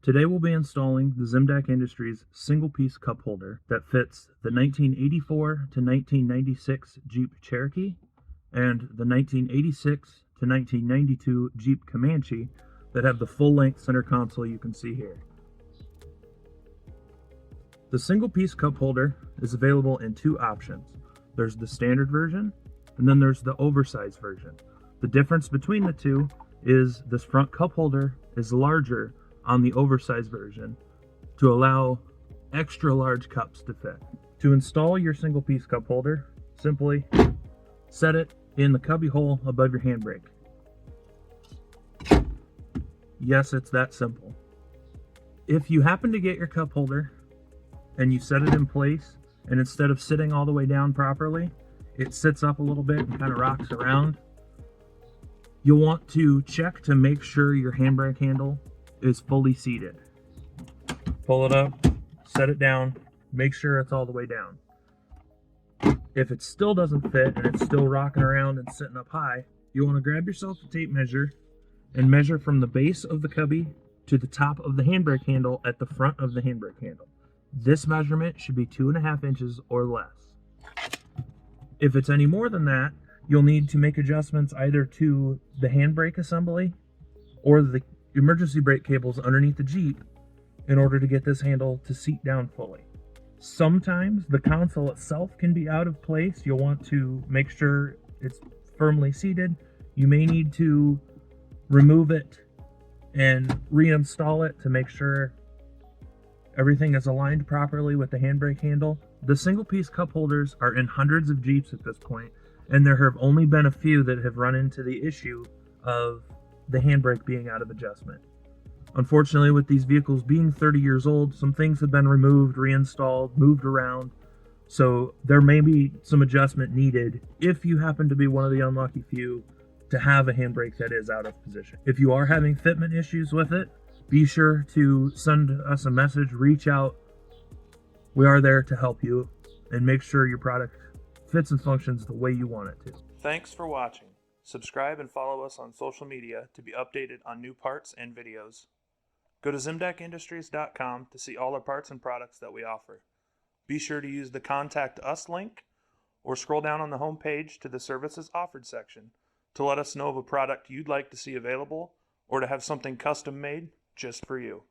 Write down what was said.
Today we'll be installing the ZimmDak Industries single-piece cup holder that fits the 1984 to 1996 Jeep Cherokee and the 1986 to 1992 Jeep Comanche that have the full-length center console you can see here. The single-piece cup holder is available in two options. There's the standard version, and then there's the oversized version. The difference between the two is this front cup holder is larger on the oversized version to allow extra large cups to fit. To install your single piece cup holder, simply set it in the cubby hole above your handbrake. Yes, it's that simple. If you happen to get your cup holder and you set it in place, and instead of sitting all the way down properly, it sits up a little bit and kind of rocks around, you'll want to check to make sure your handbrake handle is fully seated. Pull it up, set it down, make sure it's all the way down. If it still doesn't fit and it's still rocking around and sitting up high, you want to grab yourself a tape measure and measure from the base of the cubby to the top of the handbrake handle at the front of the handbrake handle. This measurement should be 2.5 inches or less. If it's any more than that, you'll need to make adjustments either to the handbrake assembly or the emergency brake cables underneath the Jeep in order to get this handle to seat down fully. Sometimes the console itself can be out of place. You'll want to make sure it's firmly seated. You may need to remove it and reinstall it to make sure everything is aligned properly with the handbrake handle. The single piece cup holders are in hundreds of Jeeps at this point, and there have only been a few that have run into the issue of the handbrake being out of adjustment. Unfortunately, with these vehicles being 30 years old, some things have been removed, reinstalled, moved around, so there may be some adjustment needed if you happen to be one of the unlucky few to have a handbrake that is out of position. If you are having fitment issues with it, be sure to send us a message, reach out. We are there to help you and make sure your product fits and functions the way you want it to. Thanks for watching. Subscribe and follow us on social media to be updated on new parts and videos. Go to ZimmDakIndustries.com to see all our parts and products that we offer. Be sure to use the Contact Us link or scroll down on the home page to the Services Offered section to let us know of a product you'd like to see available or to have something custom made just for you.